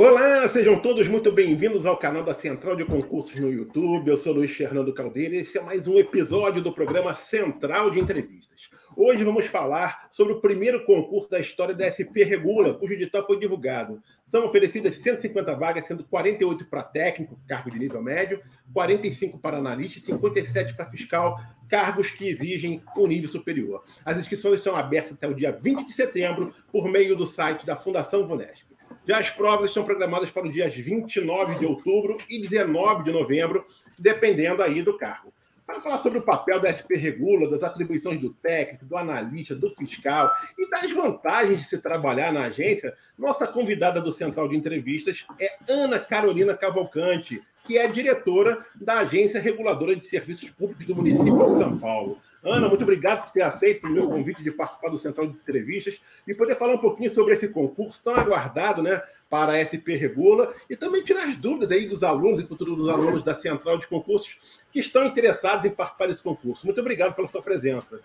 Olá, sejam todos muito bem-vindos ao canal da Central de Concursos no YouTube. Eu sou Luiz Fernando Caldeira e esse é mais um episódio do programa Central de Entrevistas. Hoje vamos falar sobre o primeiro concurso da história da SP Regula, cujo edital foi divulgado. São oferecidas 150 vagas, sendo 48 para técnico, cargo de nível médio, 45 para analista e 57 para fiscal, cargos que exigem o nível superior. As inscrições estão abertas até o dia 20 de setembro por meio do site da Fundação Vunesp. Já as provas estão programadas para os dias 29 de outubro e 19 de novembro, dependendo aí do cargo. Para falar sobre o papel da SP Regula, das atribuições do técnico, do analista, do fiscal e das vantagens de se trabalhar na agência, nossa convidada do Central de Entrevistas é Ana Carolina Cavalcante, que é diretora da Agência Reguladora de Serviços Públicos do município de São Paulo. Ana, muito obrigado por ter aceito o meu convite de participar do Central de Entrevistas e poder falar um pouquinho sobre esse concurso tão aguardado, né, para a SP Regula e também tirar as dúvidas aí dos alunos e futuros alunos da Central de Concursos que estão interessados em participar desse concurso. Muito obrigado pela sua presença.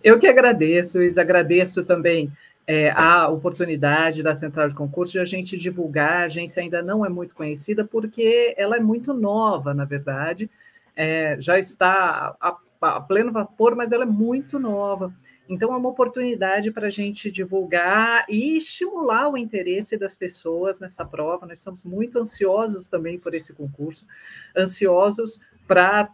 Eu que agradeço, Luiz, agradeço também a oportunidade da Central de Concursos de a gente divulgar. A agência ainda não é muito conhecida porque ela é muito nova, na verdade, já está a pleno vapor, mas ela é muito nova. Então, é uma oportunidade para a gente divulgar e estimular o interesse das pessoas nessa prova. Nós estamos muito ansiosos também por esse concurso, ansiosos para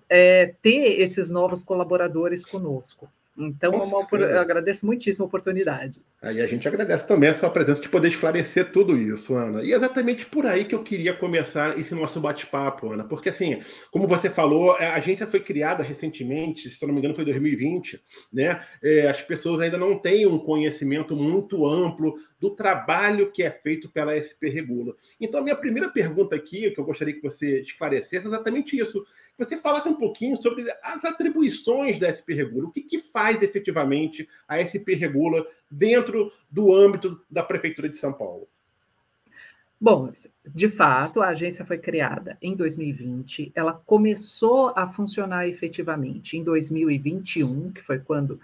ter esses novos colaboradores conosco. Então, eu agradeço muitíssimo a oportunidade. Aí a gente agradece também a sua presença de poder esclarecer tudo isso, Ana. E é exatamente por aí que eu queria começar esse nosso bate-papo, Ana. Porque, assim, como você falou, a agência foi criada recentemente, se não me engano foi em 2020, né? As pessoas ainda não têm um conhecimento muito amplo do trabalho que é feito pela SP Regula. Então, a minha primeira pergunta aqui, que eu gostaria que você esclarecesse, é exatamente isso. Você falasse um pouquinho sobre as atribuições da SP Regula, o que faz efetivamente a SP Regula dentro do âmbito da Prefeitura de São Paulo. Bom, de fato, a agência foi criada em 2020, ela começou a funcionar efetivamente em 2021, que foi quando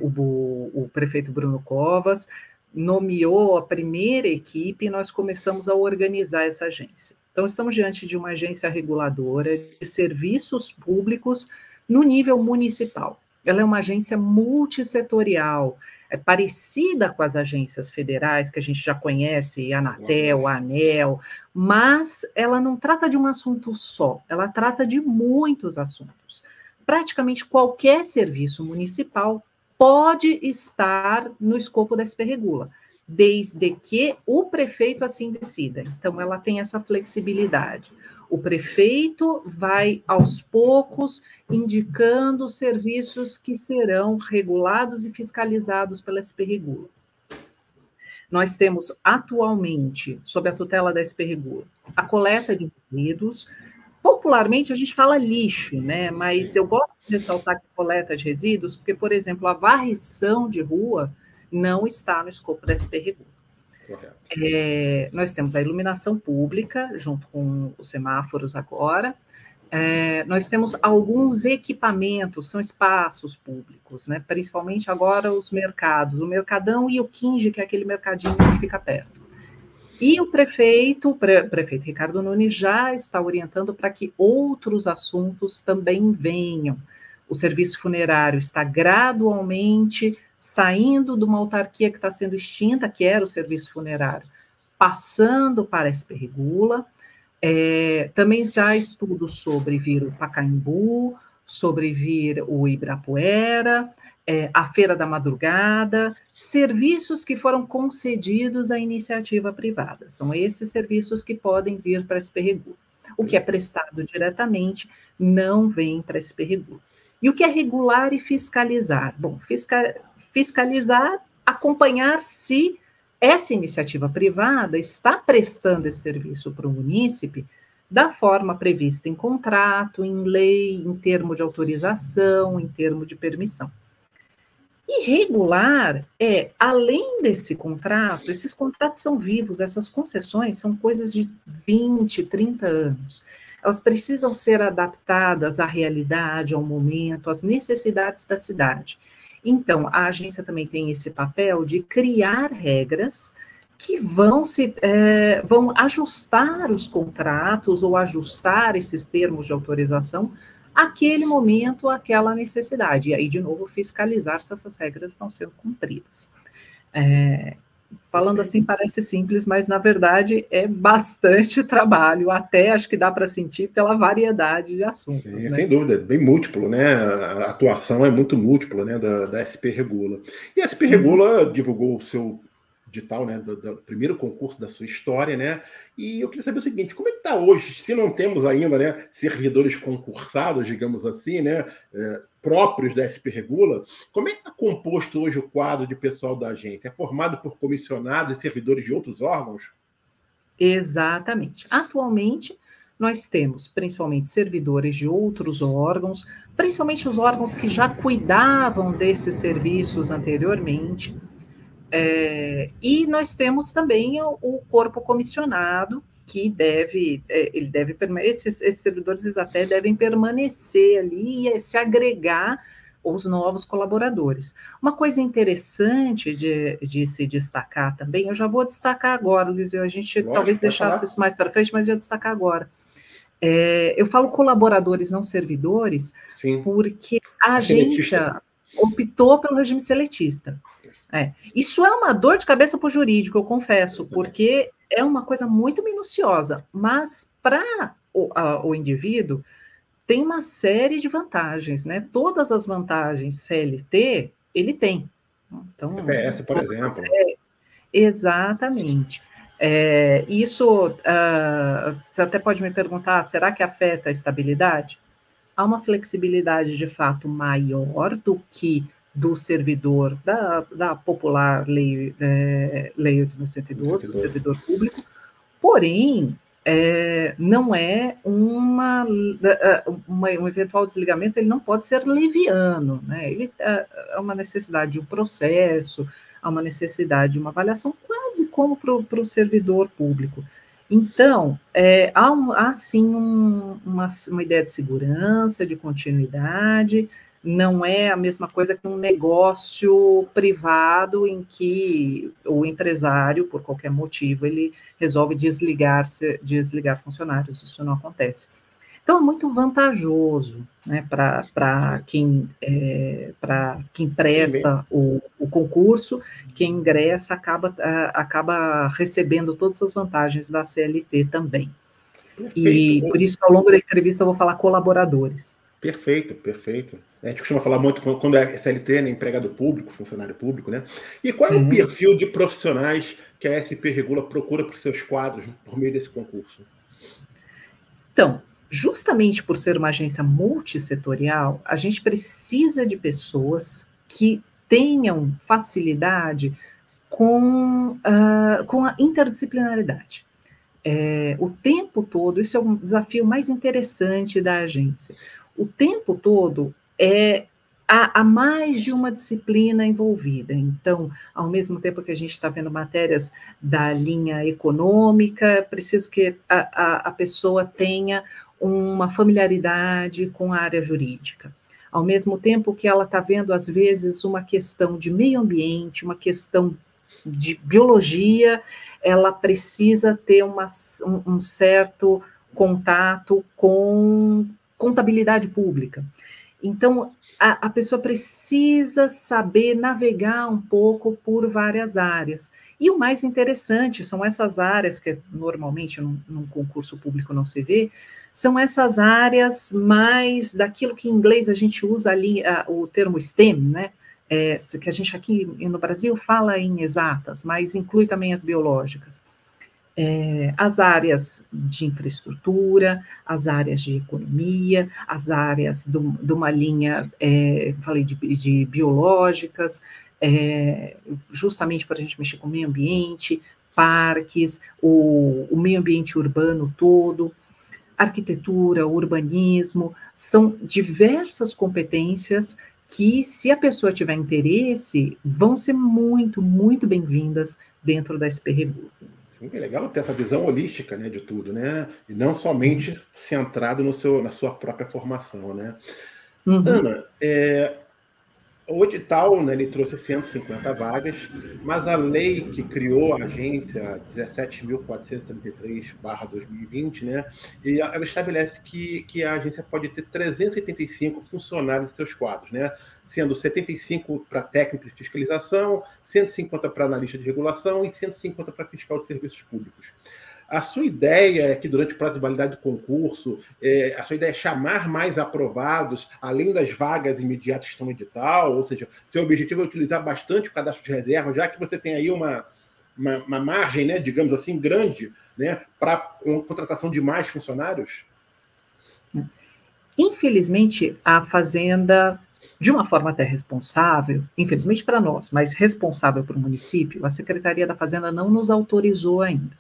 o prefeito Bruno Covas nomeou a primeira equipe e nós começamos a organizar essa agência. Então, estamos diante de uma agência reguladora de serviços públicos no nível municipal. Ela é uma agência multissetorial, é parecida com as agências federais, que a gente já conhece, a Anatel, a ANEEL, mas ela não trata de um assunto só, ela trata de muitos assuntos. Praticamente qualquer serviço municipal pode estar no escopo da SP Regula, desde que o prefeito assim decida. Então, ela tem essa flexibilidade. O prefeito vai, aos poucos, indicando os serviços que serão regulados e fiscalizados pela SP Regula. Nós temos, atualmente, sob a tutela da SP Regula, a coleta de resíduos. Popularmente, a gente fala lixo, né? Mas eu gosto de ressaltar que coleta de resíduos, porque, por exemplo, a varrição de rua não está no escopo da SP Regula. Nós temos a iluminação pública, junto com os semáforos agora. Nós temos alguns equipamentos, são espaços públicos, né? Principalmente agora os mercados, o Mercadão e o Quinge, que é aquele mercadinho que fica perto. E o prefeito Ricardo Nunes já está orientando para que outros assuntos também venham. O serviço funerário está gradualmente saindo de uma autarquia que está sendo extinta, que era o serviço funerário, passando para a SP Regula. Também já há estudos sobre vir o Pacaembu, sobre vir o Ibirapuera, a Feira da Madrugada, serviços que foram concedidos à iniciativa privada. São esses serviços que podem vir para a SP Regula. O que é prestado diretamente não vem para a SP Regula. E o que é regular e fiscalizar? Bom, fiscalizar, acompanhar se essa iniciativa privada está prestando esse serviço para o munícipe da forma prevista em contrato, em lei, em termo de autorização, em termo de permissão. E regular além desse contrato, esses contratos são vivos, essas concessões são coisas de 20, 30 anos. Elas precisam ser adaptadas à realidade, ao momento, às necessidades da cidade. Então, a agência também tem esse papel de criar regras que vão ajustar os contratos ou ajustar esses termos de autorização àquele momento, àquela necessidade. E aí, de novo, fiscalizar se essas regras estão sendo cumpridas. Falando assim parece simples, mas na verdade é bastante trabalho, até acho que dá para sentir pela variedade de assuntos. Sim, né? Sem dúvida, bem múltiplo, né? A atuação é muito múltipla, né, da SP Regula. E a SP Regula divulgou o seu edital, né, do primeiro concurso da sua história, né? E eu queria saber o seguinte: como é que está hoje? Se não temos ainda, né, servidores concursados, digamos assim, né, próprios da SP Regula, como é que está composto hoje o quadro de pessoal da agência? É formado por comissionados e servidores de outros órgãos? Exatamente. Atualmente, nós temos principalmente servidores de outros órgãos, principalmente os órgãos que já cuidavam desses serviços anteriormente, e nós temos também o corpo comissionado, que ele deve permanecer, esses servidores eles até devem permanecer ali e se agregar aos novos colaboradores. Uma coisa interessante de se destacar também, eu já vou destacar agora, Luiz, a gente talvez deixasse isso mais para frente, mas já destacar agora. Eu falo colaboradores, não servidores, Sim. porque a agência optou pelo regime seletista. Isso é uma dor de cabeça para o jurídico, eu confesso, porque é uma coisa muito minuciosa, mas para o indivíduo tem uma série de vantagens, né? Todas as vantagens CLT ele tem. Então, CPF, por exemplo. Exatamente. Isso, você até pode me perguntar, será que afeta a estabilidade? Há uma flexibilidade de fato maior do que do servidor da popular lei 8.112, do servidor público, porém, não é um eventual desligamento, ele não pode ser leviano, né? Ele é uma necessidade de um processo, há uma necessidade de uma avaliação, quase como para o servidor público. Então, há sim uma ideia de segurança, de continuidade, não é a mesma coisa que um negócio privado em que o empresário, por qualquer motivo, ele resolve desligar funcionários, isso não acontece. Então, é muito vantajoso, né, para quem presta o concurso, quem ingressa acaba recebendo todas as vantagens da CLT também. Perfeito. E por isso, ao longo da entrevista, eu vou falar colaboradores. Perfeito. A gente costuma falar muito quando é CLT, né, empregado público, funcionário público, né? E qual é o perfil de profissionais que a SP Regula procura para os seus quadros por meio desse concurso? Então, justamente por ser uma agência multissetorial, a gente precisa de pessoas que tenham facilidade com a interdisciplinaridade. O tempo todo, isso é um desafio mais interessante da agência. O tempo todo há mais de uma disciplina envolvida. Então, ao mesmo tempo que a gente está vendo matérias da linha econômica, é preciso que a pessoa tenha uma familiaridade com a área jurídica. Ao mesmo tempo que ela está vendo, às vezes, uma questão de meio ambiente, uma questão de biologia, ela precisa ter um certo contato com contabilidade pública. Então, a pessoa precisa saber navegar um pouco por várias áreas. E o mais interessante são essas áreas que normalmente num concurso público não se vê, são essas áreas mais daquilo que em inglês a gente usa ali, o termo STEM, né? Que a gente aqui no Brasil fala em exatas, mas inclui também as biológicas. As áreas de infraestrutura, as áreas de economia, as áreas de uma linha, falei de biológicas, justamente para a gente mexer com o meio ambiente, parques, o meio ambiente urbano todo, arquitetura, urbanismo, são diversas competências que, se a pessoa tiver interesse, vão ser muito, muito bem-vindas dentro da SP Regula. Sim, é legal ter essa visão holística, né, de tudo, né? E não somente centrado na sua própria formação, né? Ana, O edital, né, ele trouxe 150 vagas, mas a lei que criou a agência 17.433/2020, né, e ela estabelece que a agência pode ter 375 funcionários em seus quadros, né, sendo 75 para técnico de fiscalização, 150 para analista de regulação e 150 para fiscal de serviços públicos. A sua ideia é que, durante o prazo de validade do concurso, a sua ideia é chamar mais aprovados, além das vagas imediatas que estão no edital, ou seja, seu objetivo é utilizar bastante o cadastro de reserva, já que você tem aí uma margem, né, digamos assim, grande, né, para contratação de mais funcionários? Infelizmente, a Fazenda, de uma forma até responsável, infelizmente para nós, mas responsável para o município, a Secretaria da Fazenda não nos autorizou ainda.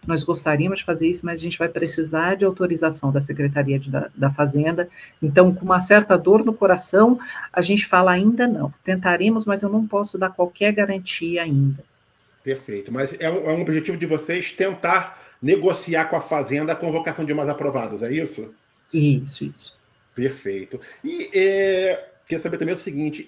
Nós gostaríamos de fazer isso, mas a gente vai precisar de autorização da Secretaria da Fazenda. Então, com uma certa dor no coração, a gente fala ainda não. Tentaremos, mas eu não posso dar qualquer garantia ainda. Perfeito. Mas é um objetivo de vocês tentar negociar com a Fazenda a convocação de mais aprovados, é isso? Isso. Perfeito. E queria saber também o seguinte,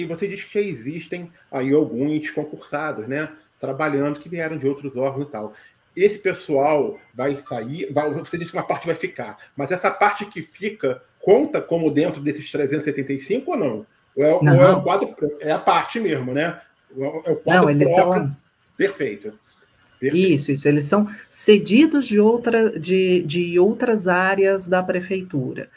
você diz que já existem aí alguns concursados, né, trabalhando, que vieram de outros órgãos e tal. Esse pessoal vai sair, você disse que uma parte vai ficar, mas essa parte que fica conta como dentro desses 375 ou não? Ou é o quadro, é a parte mesmo, né? É o quadro eles próprio. São... Perfeito. Isso, eles são cedidos de outras áreas da prefeitura.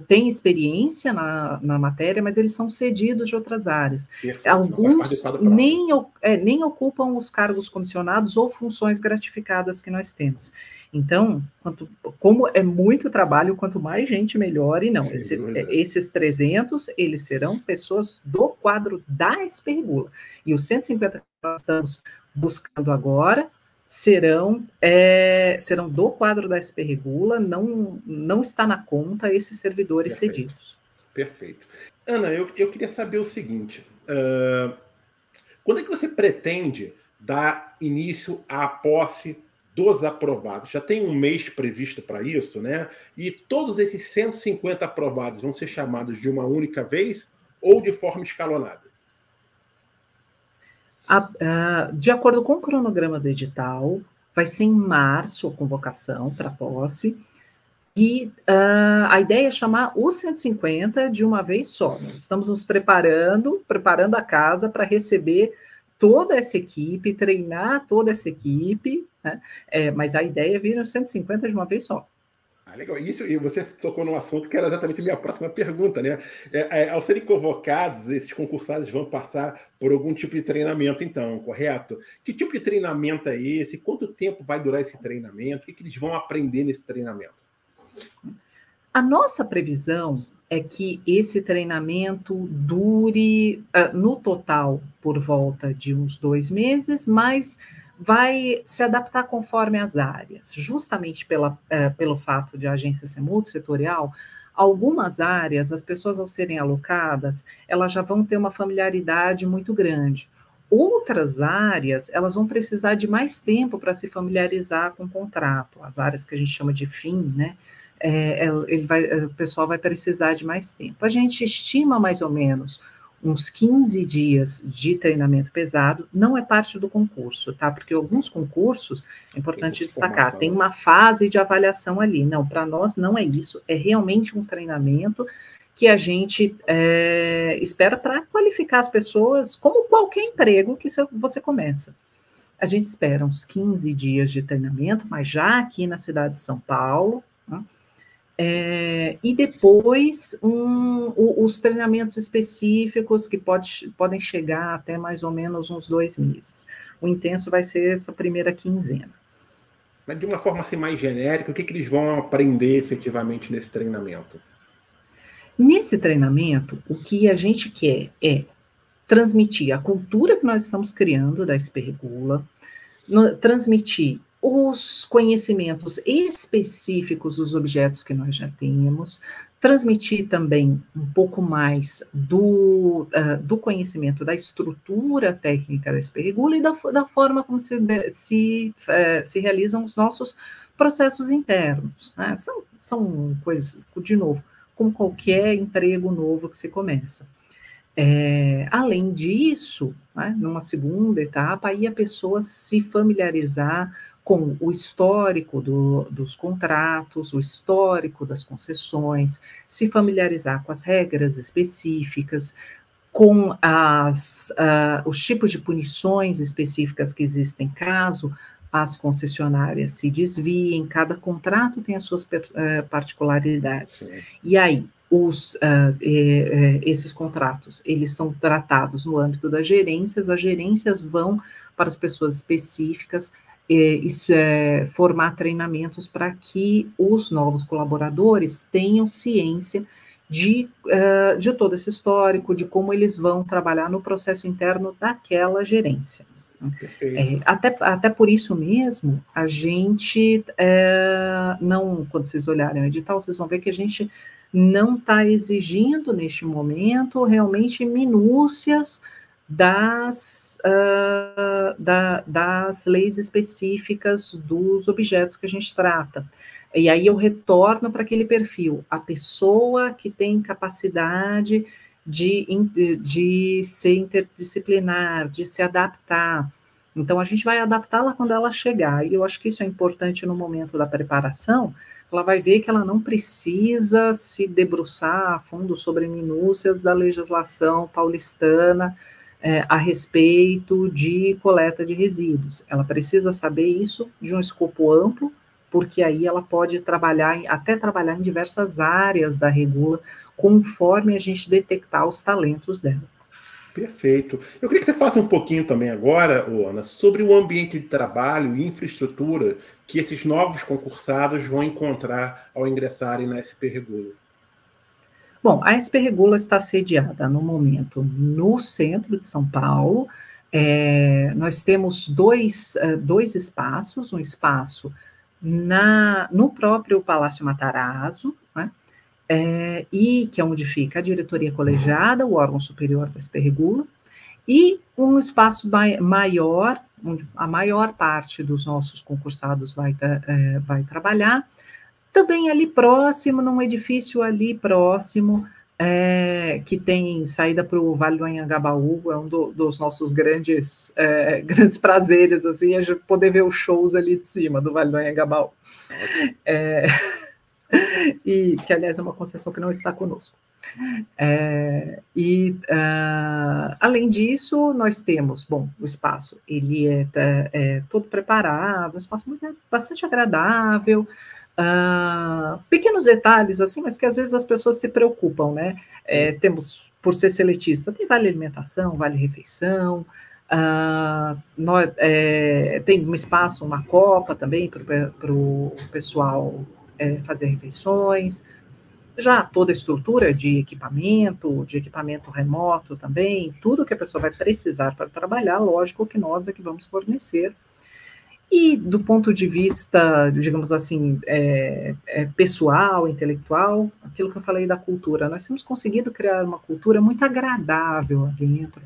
Têm experiência na matéria, mas eles são cedidos de outras áreas. Perfeito. Alguns nem ocupam os cargos comissionados ou funções gratificadas que nós temos. Então, como é muito trabalho, quanto mais gente, melhor. E não, esses 300, eles serão pessoas do quadro da Esperregula. E os 150 que nós estamos buscando agora serão do quadro da Esperregula, não está na conta esses servidores cedidos. Perfeito. Ana, eu queria saber o seguinte, quando é que você pretende dar início à posse dos aprovados? Já tem um mês previsto para isso, né? E todos esses 150 aprovados vão ser chamados de uma única vez ou de forma escalonada? De acordo com o cronograma do edital, vai ser em março a convocação para posse, e a ideia é chamar os 150 de uma vez só. Nós estamos nos preparando a casa para receber toda essa equipe, treinar toda essa equipe, né? Mas a ideia é vir os 150 de uma vez só. Legal. Isso, e você tocou num assunto que era exatamente a minha próxima pergunta, né? Ao serem convocados, esses concursados vão passar por algum tipo de treinamento, então, correto? Que tipo de treinamento é esse? Quanto tempo vai durar esse treinamento? O que eles vão aprender nesse treinamento? A nossa previsão é que esse treinamento dure, no total, por volta de uns 2 meses, mas vai se adaptar conforme as áreas, justamente pelo fato de a agência ser multissetorial. Algumas áreas, as pessoas ao serem alocadas, elas já vão ter uma familiaridade muito grande. Outras áreas, elas vão precisar de mais tempo para se familiarizar com o contrato, as áreas que a gente chama de fim, né? O pessoal vai precisar de mais tempo. A gente estima mais ou menos uns 15 dias de treinamento pesado, não é parte do concurso, tá? Porque alguns concursos, é importante destacar, tem uma fase de avaliação ali. Não, para nós não é isso, é realmente um treinamento que a gente espera para qualificar as pessoas, como qualquer emprego que você começa. A gente espera uns 15 dias de treinamento, mas já aqui na cidade de São Paulo, né? E depois os treinamentos específicos que podem chegar até mais ou menos uns 2 meses. O intenso vai ser essa primeira quinzena. Mas de uma forma assim, mais genérica, o que eles vão aprender efetivamente nesse treinamento? Nesse treinamento, o que a gente quer é transmitir a cultura que nós estamos criando da Esperregula, transmitir os conhecimentos específicos dos objetos que nós já temos, transmitir também um pouco mais do conhecimento da estrutura técnica da Esperregula e da forma como se realizam os nossos processos internos, né? São coisas, de novo, como qualquer emprego novo que se começa. Além disso, né, numa segunda etapa, aí a pessoa se familiarizar com o histórico dos contratos, o histórico das concessões, se familiarizar com as regras específicas, com os tipos de punições específicas que existem caso as concessionárias se desviem, cada contrato tem as suas particularidades. Sim. E aí, esses contratos, eles são tratados no âmbito das gerências, as gerências vão para as pessoas específicas formar treinamentos para que os novos colaboradores tenham ciência de todo esse histórico, de como eles vão trabalhar no processo interno daquela gerência. Até por isso mesmo, a gente não, quando vocês olharem o edital, vocês vão ver que a gente não está exigindo neste momento realmente minúcias das leis específicas dos objetos que a gente trata. E aí eu retorno para aquele perfil, a pessoa que tem capacidade de ser interdisciplinar, de se adaptar. Então, a gente vai adaptá-la quando ela chegar, e eu acho que isso é importante no momento da preparação. Ela vai ver que ela não precisa se debruçar a fundo sobre minúcias da legislação paulistana a respeito de coleta de resíduos. Ela precisa saber isso de um escopo amplo, porque aí ela pode trabalhar em diversas áreas da regula, conforme a gente detectar os talentos dela. Perfeito. Eu queria que você falasse um pouquinho também agora, Ana, sobre o ambiente de trabalho e infraestrutura que esses novos concursados vão encontrar ao ingressarem na SP Regula. Bom, a SP Regula está sediada, no momento, no centro de São Paulo. Nós temos dois espaços, um espaço no próprio Palácio Matarazzo, né? E que é onde fica a diretoria colegiada, o órgão superior da SP Regula, e um espaço maior, onde a maior parte dos nossos concursados vai trabalhar, também ali próximo, num edifício ali próximo, que tem saída para o Vale do Anhangabaú, é um dos nossos grandes prazeres, assim, a gente poder ver os shows ali de cima do Vale do Anhangabaú. E que, aliás, é uma concessão que não está conosco. Além disso, nós temos, o espaço, ele é todo preparado, um espaço bastante agradável, pequenos detalhes, assim, mas que às vezes as pessoas se preocupam, né? Temos, por ser seletista, tem vale alimentação, vale refeição, tem um espaço, uma copa também para o pessoal fazer refeições, já toda a estrutura de equipamento remoto também, tudo que a pessoa vai precisar para trabalhar, lógico que nós é que vamos fornecer. E do ponto de vista, digamos assim, pessoal, intelectual, aquilo que eu falei da cultura, nós temos conseguido criar uma cultura muito agradável lá dentro,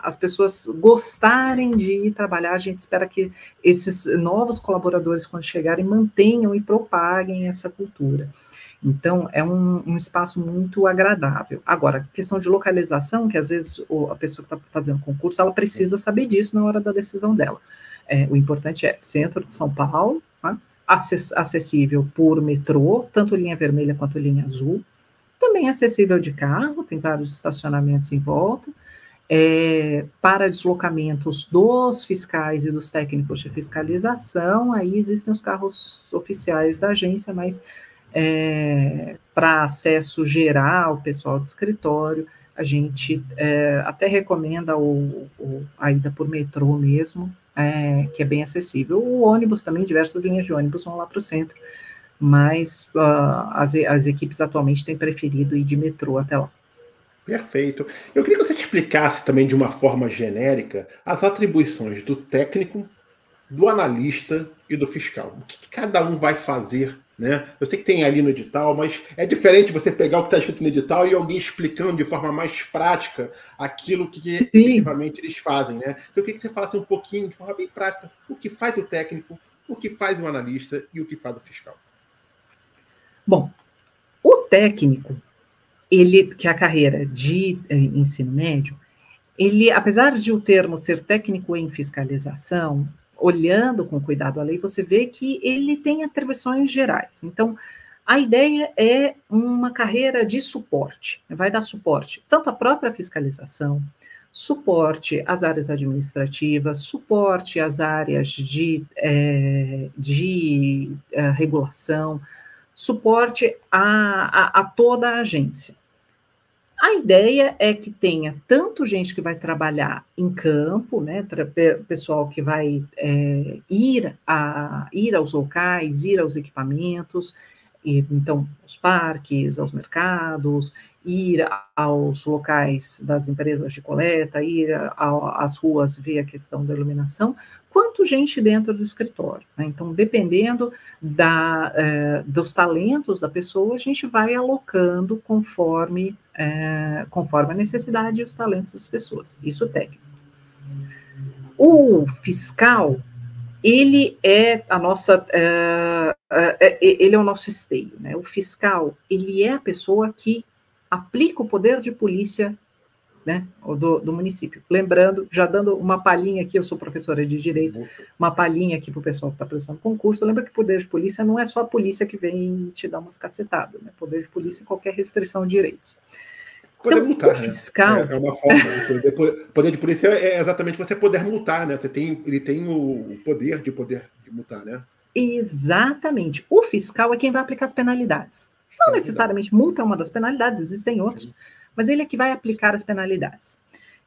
as pessoas gostarem de ir trabalhar. A gente espera que esses novos colaboradores, quando chegarem, mantenham e propaguem essa cultura. Então, é um espaço muito agradável. Agora, questão de localização, que às vezes a pessoa que está fazendo concurso, ela precisa saber disso na hora da decisão dela. O importante é centro de São Paulo, tá? Acessível por metrô, tanto linha vermelha quanto linha azul, também acessível de carro, tem vários estacionamentos em volta, para deslocamentos dos fiscais e dos técnicos de fiscalização, aí existem os carros oficiais da agência, mas para acesso geral, pessoal de escritório, a gente até recomenda a ida por metrô mesmo, que é bem acessível. O ônibus também, diversas linhas de ônibus vão lá para o centro, mas as equipes atualmente têm preferido ir de metrô até lá. Perfeito. Eu queria que você te explicasse também de uma forma genérica as atribuições do técnico, do analista e do fiscal. O que cada um vai fazer, né? Eu sei que tem ali no edital, mas é diferente você pegar o que está escrito no edital e alguém explicando de forma mais prática aquilo que efetivamente eles fazem, né? Então eu queria que você falasse um pouquinho, de forma bem prática, o que faz o técnico, o que faz o analista e o que faz o fiscal. técnico, que é a carreira de ensino médio, ele, apesar de o termo ser técnico em fiscalização, olhando com cuidado a lei, você vê que ele tem atribuições gerais. Então, a ideia é uma carreira de suporte, vai dar suporte tanto à própria fiscalização, suporte às áreas administrativas, suporte às áreas de regulação, suporte a toda a agência. A ideia é que tenha tanto gente que vai trabalhar em campo, né, pessoal que vai ir aos locais, ir aos equipamentos, então, aos parques, aos mercados, ir aos locais das empresas de coleta, ir às ruas ver a questão da iluminação, quanto gente dentro do escritório, né? Então, dependendo dos talentos da pessoa, a gente vai alocando conforme a necessidade e os talentos das pessoas. Isso é técnico. O fiscal, ele é ele é o nosso esteio, né? O fiscal, ele é a pessoa que aplica o poder de polícia, né, do município. Lembrando, já dando uma palhinha aqui, eu sou professora de Direito, uma palhinha aqui para o pessoal que está prestando concurso, lembra que o poder de polícia não é só a polícia que vem te dar umas cacetadas, né? Poder de polícia é qualquer restrição de direitos. Poder então, multar, o fiscal... né? É uma forma. Poder de polícia é exatamente você poder multar, né? Ele tem o poder de multar, né? Exatamente. O fiscal é quem vai aplicar as penalidades. Não necessariamente multa é uma das penalidades, existem outras, mas ele é que vai aplicar as penalidades.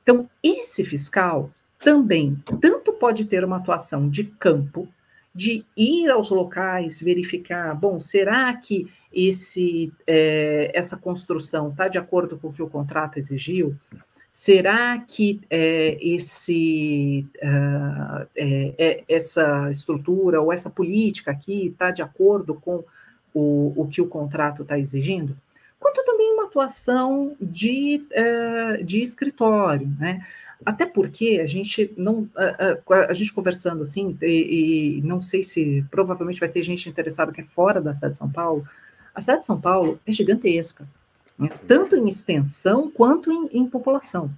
Então, esse fiscal também tanto pode ter uma atuação de campo, de ir aos locais, verificar, bom, será que essa construção está de acordo com o que o contrato exigiu? Será que essa estrutura ou essa política aqui está de acordo com o que o contrato está exigindo? Quanto também uma atuação de escritório, né? Até porque a gente conversando assim, e não sei se provavelmente vai ter gente interessada que é fora da cidade de São Paulo, a cidade de São Paulo é gigantesca, né? Tanto em extensão quanto em população.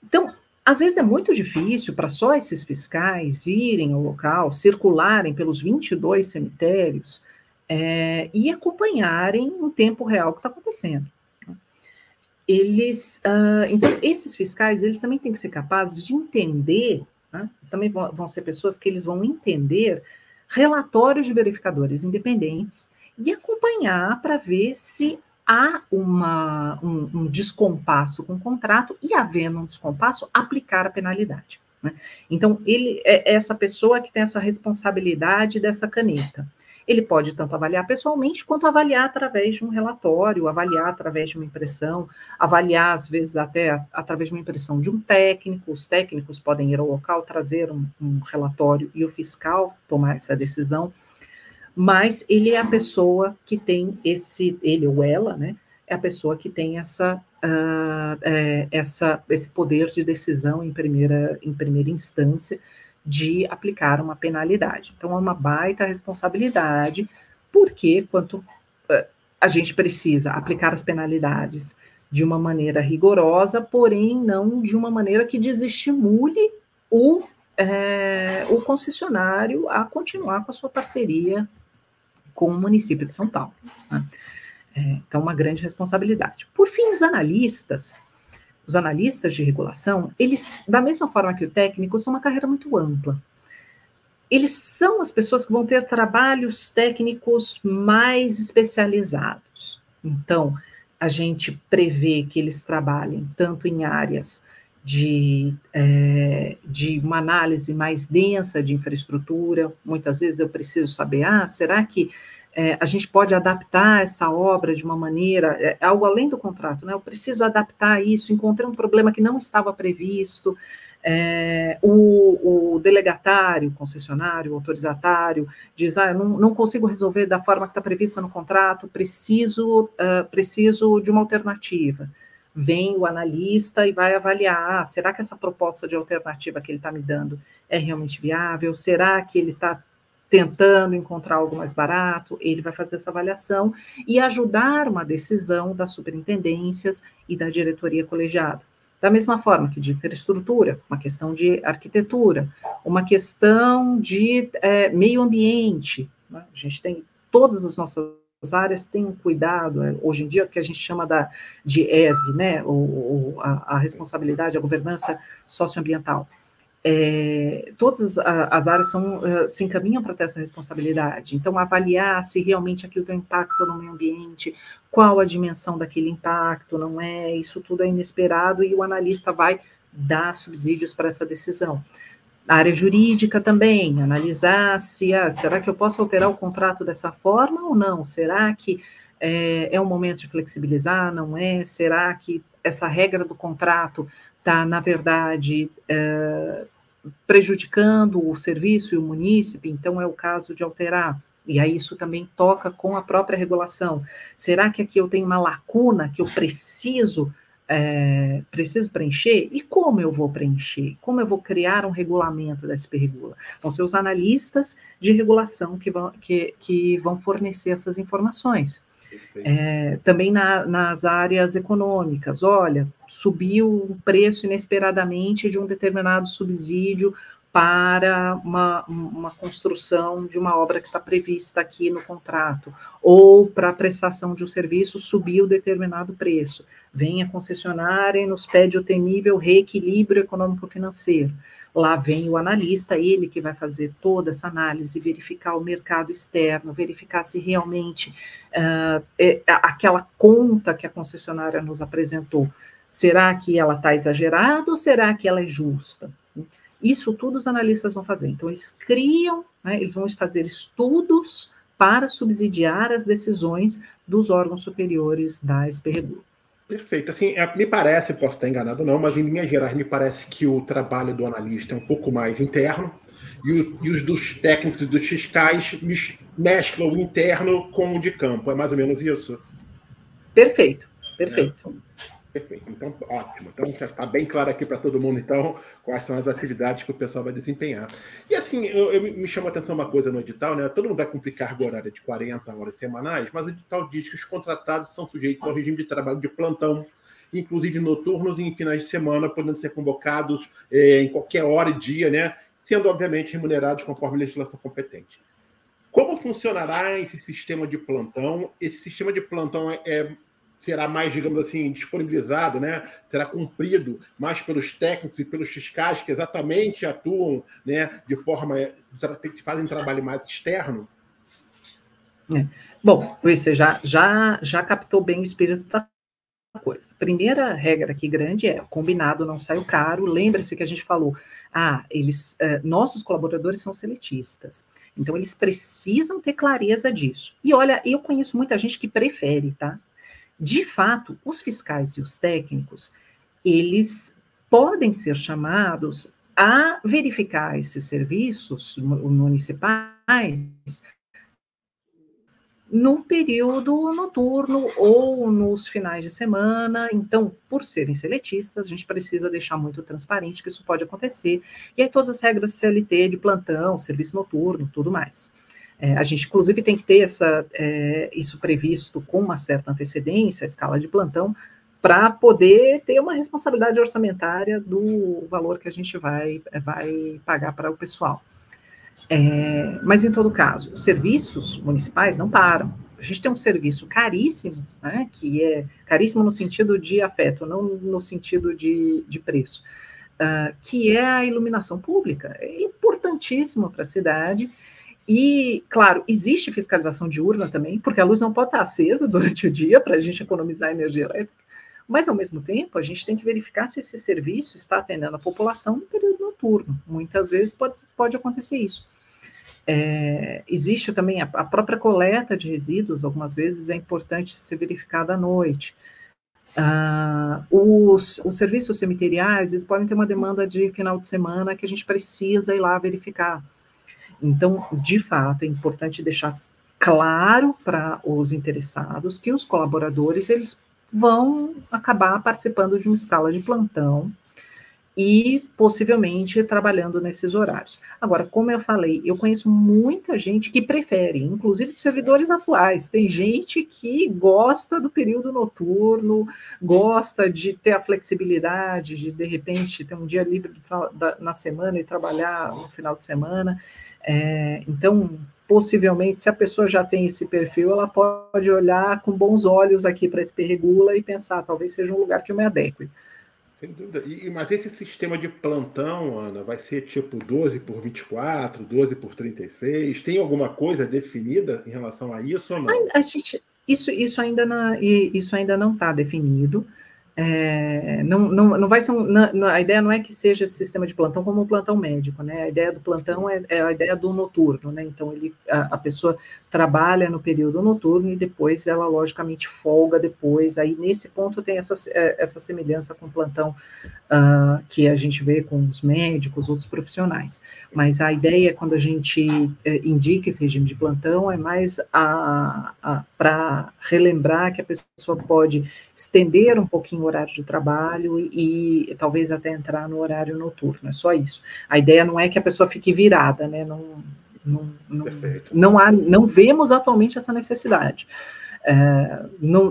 Então, às vezes é muito difícil para só esses fiscais irem ao local, circularem pelos 22 cemitérios e acompanharem em tempo real o que está acontecendo. Então, esses fiscais, eles também têm que ser capazes de entender, né? Eles também vão ser pessoas que eles vão entender relatórios de verificadores independentes e acompanhar para ver se há um descompasso com o contrato e, havendo um descompasso, aplicar a penalidade, né? Então, ele é essa pessoa que tem essa responsabilidade dessa caneta. Ele pode tanto avaliar pessoalmente, quanto avaliar através de um relatório, avaliar através de uma impressão, avaliar, às vezes, até através de uma impressão de um técnico. Os técnicos podem ir ao local, trazer um relatório e o fiscal tomar essa decisão. Mas ele é a pessoa que tem ele ou ela, né, é a pessoa que tem esse poder de decisão em primeira instância de aplicar uma penalidade. Então, é uma baita responsabilidade, porque a gente precisa aplicar as penalidades de uma maneira rigorosa, porém não de uma maneira que desestimule o concessionário a continuar com a sua parceria com o município de São Paulo, né? Então, uma grande responsabilidade. Por fim, os analistas de regulação, eles, da mesma forma que o técnico, são uma carreira muito ampla. Eles são as pessoas que vão ter trabalhos técnicos mais especializados. Então, a gente prevê que eles trabalhem tanto em áreas de uma análise mais densa de infraestrutura. Muitas vezes eu preciso saber, será que a gente pode adaptar essa obra de uma maneira, algo além do contrato, né? Eu preciso adaptar isso, encontrei um problema que não estava previsto, o delegatário, concessionário, autorizatário, diz, eu não consigo resolver da forma que está prevista no contrato, preciso de uma alternativa. Vem o analista e vai avaliar, será que essa proposta de alternativa que ele está me dando é realmente viável? Será que ele está tentando encontrar algo mais barato, ele vai fazer essa avaliação e ajudar uma decisão das superintendências e da diretoria colegiada. Da mesma forma que de infraestrutura, uma questão de arquitetura, uma questão de meio ambiente, né? A gente tem, todas as nossas áreas têm um cuidado, hoje em dia, que a gente chama de ESG, né? A responsabilidade, a governança socioambiental. Todas as áreas se encaminham para ter essa responsabilidade. Então, avaliar se realmente aquilo tem um impacto no meio ambiente, qual a dimensão daquele impacto, não é? Isso tudo é inesperado e o analista vai dar subsídios para essa decisão. A área jurídica também, analisar se, será que eu posso alterar o contrato dessa forma ou não? Será que é um momento de flexibilizar, não é? Será que essa regra do contrato está, na verdade, prejudicando o serviço e o munícipe, então é o caso de alterar. E aí isso também toca com a própria regulação. Será que aqui eu tenho uma lacuna que eu preciso preencher? E como eu vou preencher? Como eu vou criar um regulamento da SP Regula? Vão ser os analistas de regulação que vão fornecer essas informações. Também nas áreas econômicas, olha, subiu o preço inesperadamente de um determinado subsídio para uma construção de uma obra que está prevista aqui no contrato, ou para a prestação de um serviço subiu determinado preço. Vem a concessionária e nos pede o temível reequilíbrio econômico-financeiro. Lá vem o analista, ele que vai fazer toda essa análise, verificar o mercado externo, verificar se realmente aquela conta que a concessionária nos apresentou, será que ela está exagerada ou será que ela é justa? Isso tudo os analistas vão fazer. Então, eles criam, né, eles vão fazer estudos para subsidiar as decisões dos órgãos superiores da SP Regula. Perfeito. Assim, me parece, posso estar enganado ou não, mas em linhas gerais me parece que o trabalho do analista é um pouco mais interno e os dos técnicos e dos fiscais mesclam o interno com o de campo. É mais ou menos isso? Perfeito, perfeito. Perfeito. Então, ótimo. Então, já está bem claro aqui para todo mundo, então, quais são as atividades que o pessoal vai desempenhar. E, assim, me chama a atenção uma coisa no edital, né? Todo mundo vai cumprir carga horária de 40 horas semanais, mas o edital diz que os contratados são sujeitos ao regime de trabalho de plantão, inclusive noturnos e em finais de semana, podendo ser convocados em qualquer hora e dia, né? Sendo, obviamente, remunerados conforme a legislação competente. Como funcionará esse sistema de plantão? Esse sistema de plantão será mais, digamos assim, disponibilizado, né? Será cumprido mais pelos técnicos e pelos fiscais que exatamente atuam, né, de forma que fazem um trabalho mais externo? Bom, você já captou bem o espírito da coisa. A primeira regra aqui grande é: o combinado não sai caro. Lembre-se que a gente falou, nossos colaboradores são seletistas, então eles precisam ter clareza disso. E olha, eu conheço muita gente que prefere, tá? De fato, os fiscais e os técnicos, eles podem ser chamados a verificar esses serviços municipais no período noturno ou nos finais de semana. Então, por serem seletistas, a gente precisa deixar muito transparente que isso pode acontecer. E aí todas as regras CLT de plantão, serviço noturno, tudo mais. A gente, inclusive, tem que ter isso previsto com uma certa antecedência, a escala de plantão, para poder ter uma responsabilidade orçamentária do valor que a gente vai pagar para o pessoal. Mas, em todo caso, os serviços municipais não param. A gente tem um serviço caríssimo, né, que é caríssimo no sentido de afeto, não no sentido de preço, que é a iluminação pública. É importantíssimo para a cidade. E, claro, existe fiscalização diurna também, porque a luz não pode estar acesa durante o dia para a gente economizar energia elétrica, mas, ao mesmo tempo, a gente tem que verificar se esse serviço está atendendo a população no período noturno. Muitas vezes pode acontecer isso. Existe também a própria coleta de resíduos, algumas vezes é importante ser verificada à noite. Os serviços cemiteriais, eles podem ter uma demanda de final de semana que a gente precisa ir lá verificar. Então, de fato, é importante deixar claro para os interessados que os colaboradores, eles vão acabar participando de uma escala de plantão e possivelmente trabalhando nesses horários. Agora, como eu falei, eu conheço muita gente que prefere, inclusive de servidores atuais. Tem gente que gosta do período noturno, gosta de ter a flexibilidade de repente, ter um dia livre na semana e trabalhar no final de semana. Então, possivelmente, se a pessoa já tem esse perfil, ela pode olhar com bons olhos aqui para a SP Regula e pensar, talvez seja um lugar que eu me adeque. Sem dúvida. Mas esse sistema de plantão, Ana, vai ser tipo 12 por 24, 12 por 36? Tem alguma coisa definida em relação a isso ou não? Isso ainda não está definido. Não vai ser a ideia não é que seja esse sistema de plantão como um plantão médico, né? A ideia do plantão é a ideia do noturno, né? Então a pessoa trabalha no período noturno e depois ela logicamente folga depois. Aí nesse ponto tem essa semelhança com o plantão que a gente vê com os médicos, outros profissionais. Mas a ideia quando a gente indica esse regime de plantão é mais para relembrar que a pessoa pode estender um pouquinho o horário de trabalho e talvez até entrar no horário noturno, é só isso. A ideia não é que a pessoa fique virada, né? Não vemos atualmente essa necessidade.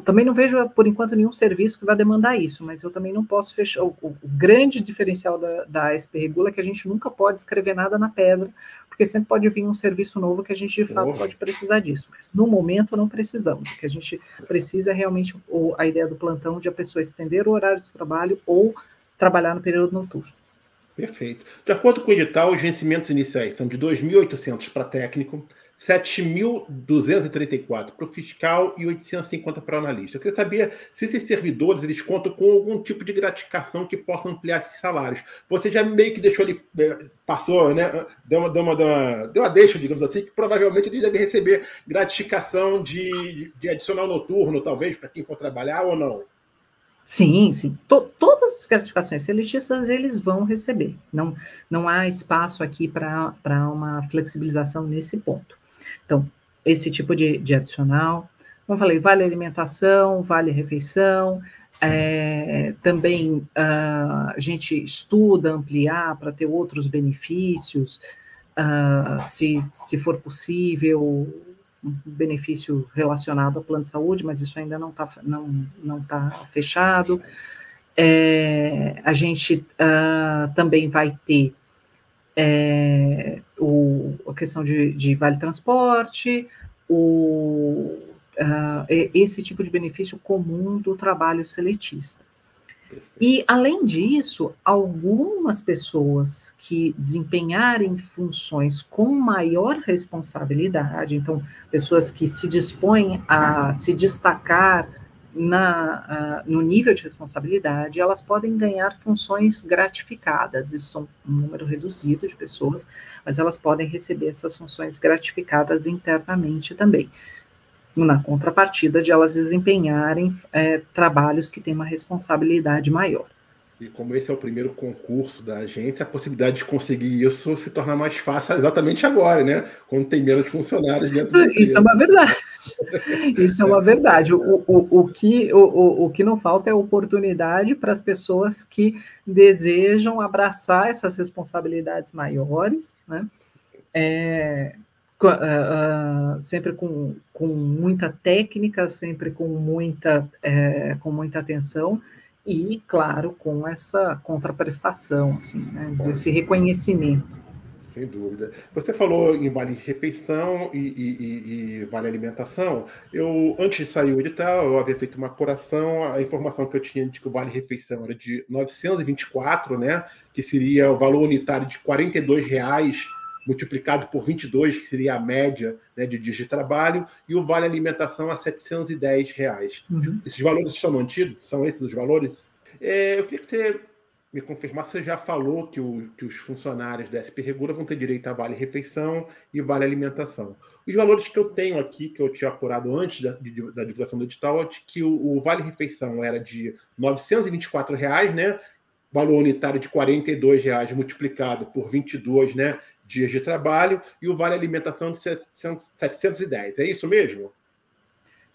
Também não vejo, por enquanto, nenhum serviço que vai demandar isso, mas eu também não posso fechar. O grande diferencial da SP Regula é que a gente nunca pode escrever nada na pedra, porque sempre pode vir um serviço novo que a gente, de fato, pode precisar disso. Mas, no momento, não precisamos. O que a gente precisa é realmente a ideia do plantão de a pessoa estender o horário de trabalho ou trabalhar no período noturno. Perfeito. De acordo com o edital, os vencimentos iniciais são de 2.800 para técnico, 7.234 para o fiscal e 850 para o analista. Eu queria saber se esses servidores eles contam com algum tipo de gratificação que possa ampliar esses salários. Você já meio que deixou ali, passou, né? Deu uma deixa, digamos assim, que provavelmente eles devem receber gratificação de adicional noturno, talvez, para quem for trabalhar ou não. Sim. Todas as gratificações seletistas eles vão receber. Não há espaço aqui para uma flexibilização nesse ponto. Então, esse tipo de adicional, como eu falei, vale alimentação, vale refeição, também a gente estuda ampliar para ter outros benefícios, se for possível, um benefício relacionado ao plano de saúde, mas isso ainda não tá fechado. A gente também vai ter a questão de vale transporte, esse tipo de benefício comum do trabalho seletista. E, além disso, algumas pessoas que desempenharem funções com maior responsabilidade, então, pessoas que se dispõem a se destacar no nível de responsabilidade, elas podem ganhar funções gratificadas. Isso são um número reduzido de pessoas, mas elas podem receber essas funções gratificadas internamente também, na contrapartida de elas desempenharem trabalhos que têm uma responsabilidade maior. E como esse é o primeiro concurso da agência, a possibilidade de conseguir isso se torna mais fácil exatamente agora, né? Quando tem menos funcionários dentro da empresa. Isso é uma verdade. Isso é uma verdade. O que não falta é oportunidade para as pessoas que desejam abraçar essas responsabilidades maiores, né? Sempre com muita técnica, sempre com muita atenção e, claro, com essa contraprestação, assim, né, desse reconhecimento. Sem dúvida. Você falou em vale-refeição e vale-alimentação. Antes de sair o edital, eu havia feito uma apuração, a informação que eu tinha de que o vale-refeição era de 924, né, que seria o valor unitário de R$ 42, multiplicado por 22, que seria a média, né, de dias de trabalho, e o vale-alimentação a R$ 710. Uhum. Esses valores estão mantidos? São esses os valores? Eu queria que você me confirmasse, você já falou que os funcionários da SP Regula vão ter direito a vale-refeição e vale-alimentação. Os valores que eu tenho aqui, que eu tinha apurado antes da divulgação do edital, é de que o vale-refeição era de R$ 924, né? Valor unitário de R$ 42 multiplicado por 22, né, dias de trabalho, e o vale-alimentação de 710. É isso mesmo?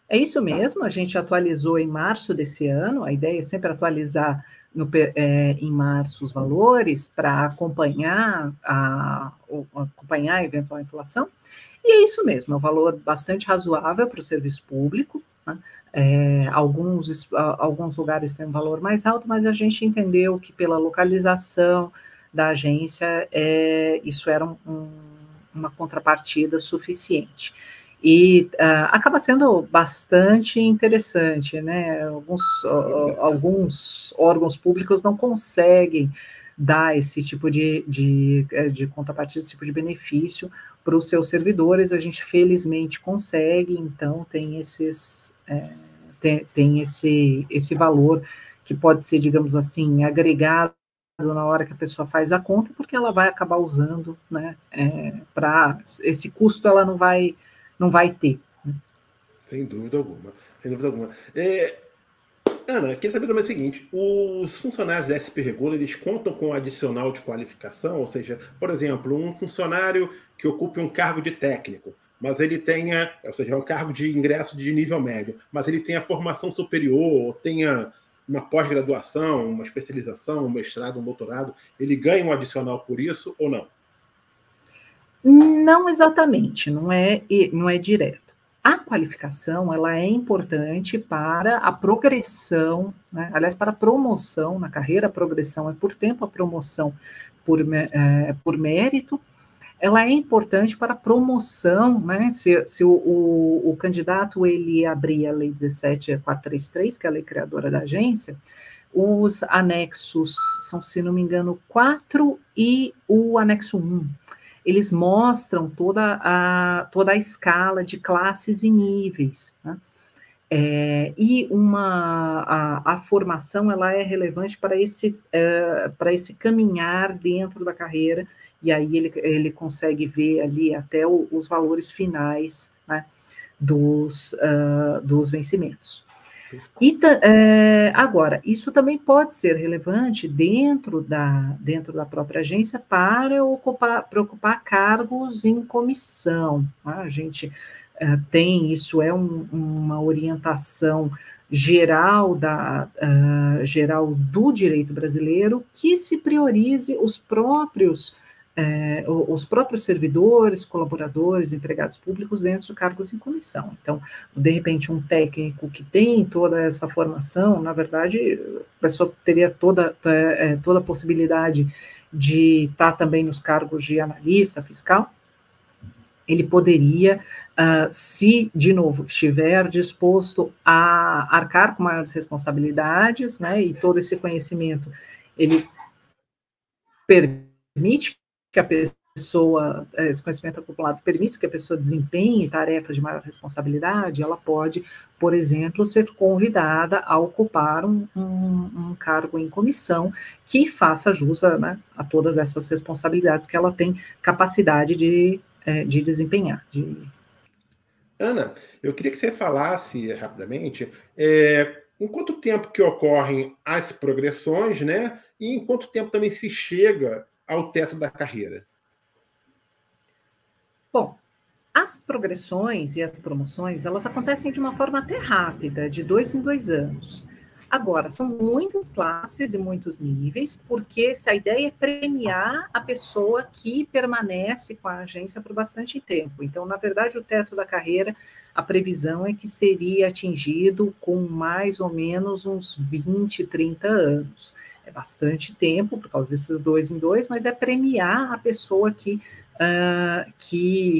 É isso mesmo, a gente atualizou em março desse ano, a ideia é sempre atualizar em março os valores para acompanhar a eventual inflação, e é isso mesmo, é um valor bastante razoável para o serviço público, né? Alguns lugares têm um valor mais alto, mas a gente entendeu que pela localização da agência, isso era uma contrapartida suficiente. E acaba sendo bastante interessante, né? Alguns órgãos públicos não conseguem dar esse tipo de contrapartida, esse tipo de benefício para os seus servidores. A gente felizmente consegue, então tem esse valor que pode ser, digamos assim, agregado na hora que a pessoa faz a conta, porque ela vai acabar usando, né? Para esse custo ela não vai ter. Sem dúvida alguma. Sem dúvida alguma. Ana, queria saber também o seguinte: os funcionários da SP Regula, eles contam com adicional de qualificação? Ou seja, por exemplo, um funcionário que ocupe um cargo de técnico, mas ele tenha, ou seja, é um cargo de ingresso de nível médio, mas ele tenha formação superior, ou tenha uma pós-graduação, uma especialização, um mestrado, um doutorado, ele ganha um adicional por isso ou não? Não exatamente, não é direto. A qualificação, ela é importante para a progressão, né? Aliás, para a promoção na carreira. A progressão é por tempo, a promoção por mérito. Ela é importante para a promoção, né? Se o candidato ele abrir a Lei 17.433, que é a lei criadora da agência, os anexos são, se não me engano, 4 e o anexo 1. Eles mostram toda a escala de classes e níveis, né? E a formação ela é relevante para esse caminhar dentro da carreira, e aí ele consegue ver ali até os valores finais, né, dos vencimentos. Agora, isso também pode ser relevante dentro da própria agência para ocupar cargos em comissão. Tá? A gente tem, isso é uma orientação geral geral do direito brasileiro, que se priorize os próprios servidores, colaboradores, empregados públicos dentro de cargos em comissão. Então, de repente, um técnico que tem toda essa formação, na verdade, a pessoa teria toda a possibilidade de estar também nos cargos de analista fiscal. Ele poderia, se, de novo, estiver disposto a arcar com maiores responsabilidades, né, e todo esse conhecimento, ele permite que a pessoa, esse conhecimento acumulado permite que a pessoa desempenhe tarefas de maior responsabilidade, ela pode, por exemplo, ser convidada a ocupar um cargo em comissão que faça jus a todas essas responsabilidades que ela tem capacidade de desempenhar. Ana, eu queria que você falasse rapidamente em quanto tempo que ocorrem as progressões, né? E em quanto tempo também se chega ao teto da carreira. Bom, as progressões e as promoções, elas acontecem de uma forma até rápida, de 2 em 2 anos. Agora, são muitas classes e muitos níveis, porque se a ideia é premiar a pessoa que permanece com a agência por bastante tempo. Então, na verdade, o teto da carreira, a previsão é que seria atingido com mais ou menos uns 20, 30 anos. É bastante tempo, por causa desses 2 em 2, mas é premiar a pessoa que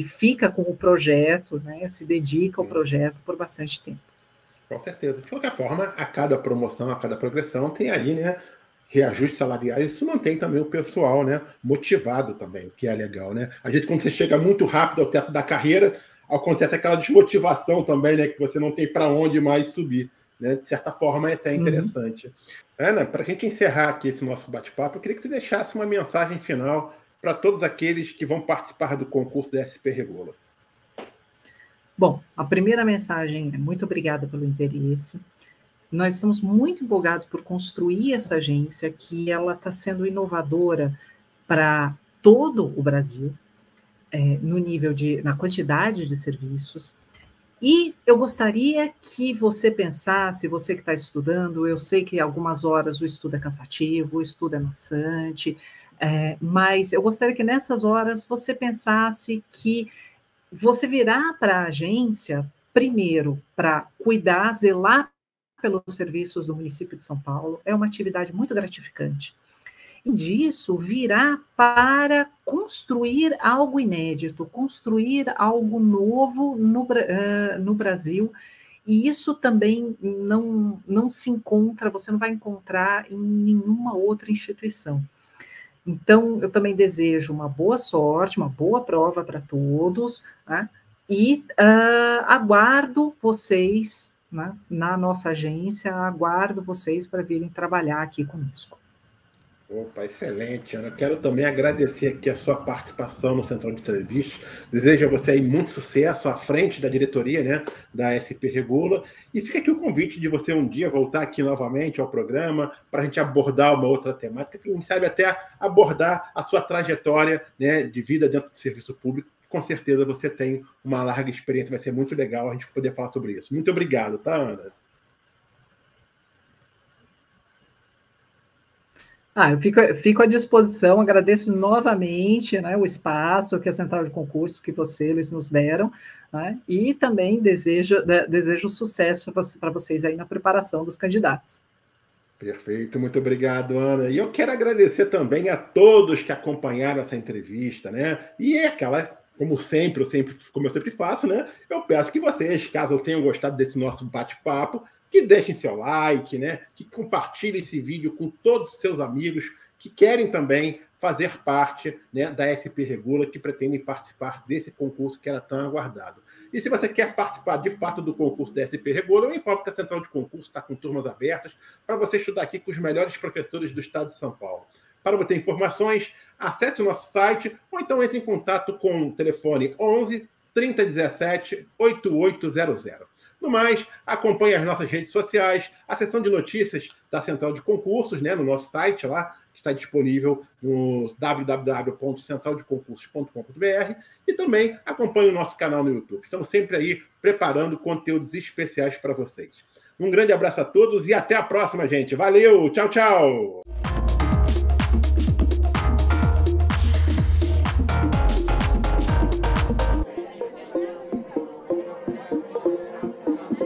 fica com o projeto, né, se dedica ao projeto por bastante tempo. Com certeza. De qualquer forma, a cada promoção, a cada progressão, tem ali, né, reajustes salariais. Isso mantém também o pessoal, né, motivado também, o que é legal, né? Às vezes, quando você chega muito rápido ao teto da carreira, acontece aquela desmotivação também, né, que você não tem para onde mais subir, né? De certa forma, é até interessante. Ana, para a gente encerrar aqui esse nosso bate-papo, eu queria que você deixasse uma mensagem final para todos aqueles que vão participar do concurso da SP Regula. Bom, a primeira mensagem é muito obrigada pelo interesse. Nós estamos muito empolgados por construir essa agência, que ela está sendo inovadora para todo o Brasil, no nível na quantidade de serviços. E eu gostaria que você pensasse, você que está estudando, eu sei que algumas horas o estudo é cansativo, o estudo é maçante, mas eu gostaria que nessas horas você pensasse que você virá para a agência, primeiro, para cuidar, zelar pelos serviços do município de São Paulo, é uma atividade muito gratificante. E disso virá para construir algo inédito, construir algo novo no Brasil, e isso também não se encontra, você não vai encontrar em nenhuma outra instituição. Então, eu também desejo uma boa sorte, uma boa prova para todos, né? E aguardo vocês, né, na nossa agência, aguardo vocês para virem trabalhar aqui conosco. Opa, excelente, Ana. Quero também agradecer aqui a sua participação no Central de Entrevistas. Desejo a você aí muito sucesso à frente da diretoria, né, da SP Regula. E fica aqui o convite de você um dia voltar aqui novamente ao programa para a gente abordar uma outra temática, quem sabe até abordar a sua trajetória, né, de vida dentro do serviço público. Com certeza você tem uma larga experiência, vai ser muito legal a gente poder falar sobre isso. Muito obrigado, tá, Ana? Eu fico à disposição, agradeço novamente, né, o espaço que a Central de Concursos que eles nos deram, né, e também desejo sucesso para vocês aí na preparação dos candidatos. Perfeito, muito obrigado, Ana. E eu quero agradecer também a todos que acompanharam essa entrevista, né? E é aquela, como eu sempre faço, né? Eu peço que vocês, caso tenham gostado desse nosso bate-papo, que deixem seu like, né? Que compartilhem esse vídeo com todos os seus amigos que querem também fazer parte, né, da SP Regula, que pretendem participar desse concurso que era tão aguardado. E se você quer participar de fato do concurso da SP Regula, eu informo que a Central de Concurso está com turmas abertas para você estudar aqui com os melhores professores do estado de São Paulo. Para obter informações, acesse o nosso site ou então entre em contato com o telefone 11 3017 8800. No mais, acompanhe as nossas redes sociais, a seção de notícias da Central de Concursos, né, no nosso site lá, que está disponível no www.centraldeconcursos.com.br, e também acompanhe o nosso canal no YouTube. Estamos sempre aí preparando conteúdos especiais para vocês. Um grande abraço a todos e até a próxima, gente. Valeu! Tchau, tchau!